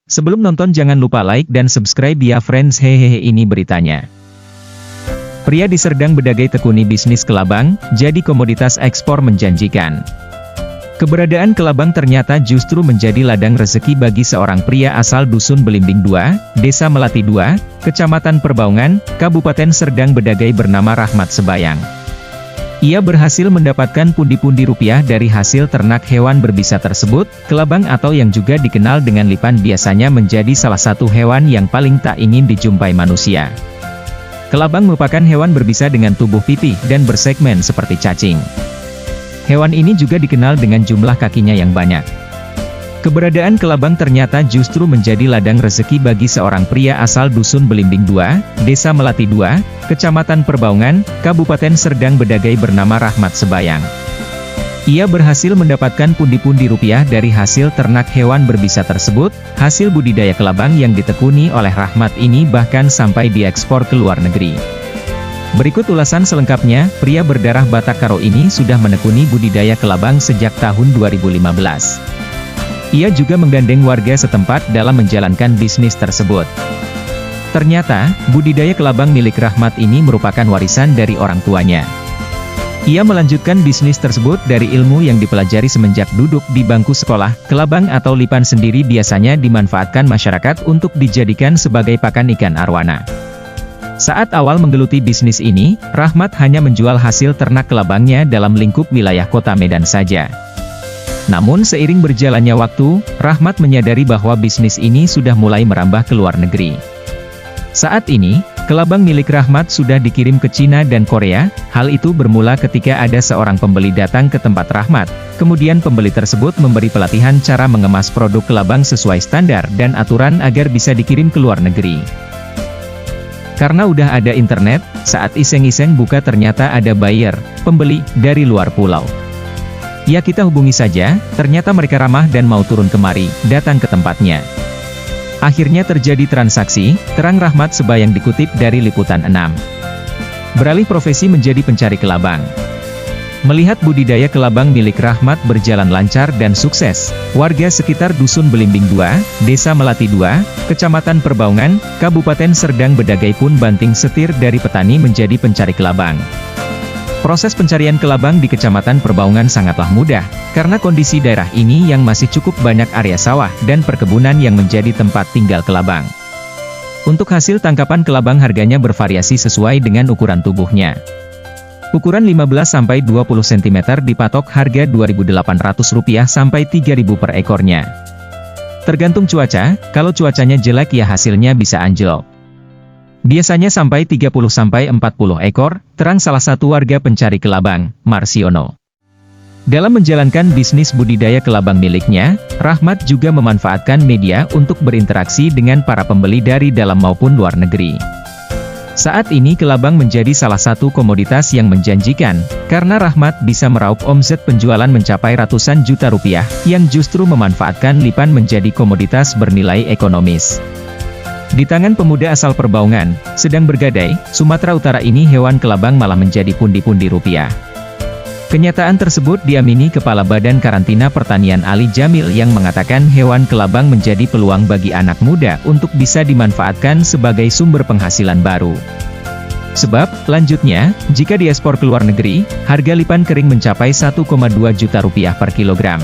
Sebelum nonton jangan lupa like dan subscribe ya friends. Hehehe, ini beritanya. Pria di Serdang Bedagai tekuni bisnis kelabang, jadi komoditas ekspor menjanjikan. Keberadaan kelabang ternyata justru menjadi ladang rezeki bagi seorang pria asal Dusun Belimbing 2, Desa Melati 2, Kecamatan Perbaungan, Kabupaten Serdang Bedagai bernama Rahmat Sebayang. Ia berhasil mendapatkan pundi-pundi rupiah dari hasil ternak hewan berbisa tersebut. Kelabang atau yang juga dikenal dengan lipan biasanya menjadi salah satu hewan yang paling tak ingin dijumpai manusia. Kelabang merupakan hewan berbisa dengan tubuh pipih dan bersegmen seperti cacing. Hewan ini juga dikenal dengan jumlah kakinya yang banyak. Keberadaan kelabang ternyata justru menjadi ladang rezeki bagi seorang pria asal Dusun Belimbing 2, Desa Melati 2, Kecamatan Perbaungan, Kabupaten Serdang Bedagai bernama Rahmat Sebayang. Ia berhasil mendapatkan pundi-pundi rupiah dari hasil ternak hewan berbisa tersebut. Hasil budidaya kelabang yang ditekuni oleh Rahmat ini bahkan sampai diekspor ke luar negeri. Berikut ulasan selengkapnya. Pria berdarah Batak Karo ini sudah menekuni budidaya kelabang sejak tahun 2015. Ia juga menggandeng warga setempat dalam menjalankan bisnis tersebut. Ternyata, budidaya kelabang milik Rahmat ini merupakan warisan dari orang tuanya. Ia melanjutkan bisnis tersebut dari ilmu yang dipelajari semenjak duduk di bangku sekolah. Kelabang atau lipan sendiri biasanya dimanfaatkan masyarakat untuk dijadikan sebagai pakan ikan arwana. Saat awal menggeluti bisnis ini, Rahmat hanya menjual hasil ternak kelabangnya dalam lingkup wilayah kota Medan saja. Namun seiring berjalannya waktu, Rahmat menyadari bahwa bisnis ini sudah mulai merambah ke luar negeri. Saat ini, kelabang milik Rahmat sudah dikirim ke Cina dan Korea. Hal itu bermula ketika ada seorang pembeli datang ke tempat Rahmat. Kemudian pembeli tersebut memberi pelatihan cara mengemas produk kelabang sesuai standar dan aturan agar bisa dikirim ke luar negeri. Karena udah ada internet, saat iseng-iseng buka ternyata ada buyer, pembeli, dari luar pulau. Ya kita hubungi saja, ternyata mereka ramah dan mau turun kemari, datang ke tempatnya. Akhirnya terjadi transaksi, terang Rahmat Sebayang dikutip dari Liputan 6. Beralih profesi menjadi pencari kelabang. Melihat budidaya kelabang milik Rahmat berjalan lancar dan sukses, warga sekitar Dusun Belimbing 2, Desa Melati 2, Kecamatan Perbaungan, Kabupaten Serdang Bedagai pun banting setir dari petani menjadi pencari kelabang. Proses pencarian kelabang di Kecamatan Perbaungan sangatlah mudah, karena kondisi daerah ini yang masih cukup banyak area sawah dan perkebunan yang menjadi tempat tinggal kelabang. Untuk hasil tangkapan kelabang harganya bervariasi sesuai dengan ukuran tubuhnya. Ukuran 15-20 cm dipatok harga Rp2.800 sampai Rp3.000 per ekornya. Tergantung cuaca, kalau cuacanya jelek ya hasilnya bisa anjlok. Biasanya sampai 30-40 ekor, terang salah satu warga pencari kelabang, Marsiono. Dalam menjalankan bisnis budidaya kelabang miliknya, Rahmat juga memanfaatkan media untuk berinteraksi dengan para pembeli dari dalam maupun luar negeri. Saat ini kelabang menjadi salah satu komoditas yang menjanjikan, karena Rahmat bisa meraup omset penjualan mencapai ratusan juta rupiah, yang justru memanfaatkan lipan menjadi komoditas bernilai ekonomis. Di tangan pemuda asal Perbaungan, sedang bergadai, Sumatera Utara ini hewan kelabang malah menjadi pundi-pundi rupiah. Kenyataan tersebut diamini Kepala Badan Karantina Pertanian Ali Jamil yang mengatakan hewan kelabang menjadi peluang bagi anak muda untuk bisa dimanfaatkan sebagai sumber penghasilan baru. Sebab, lanjutnya, jika diekspor ke luar negeri, harga lipan kering mencapai Rp1,2 juta per kilogram.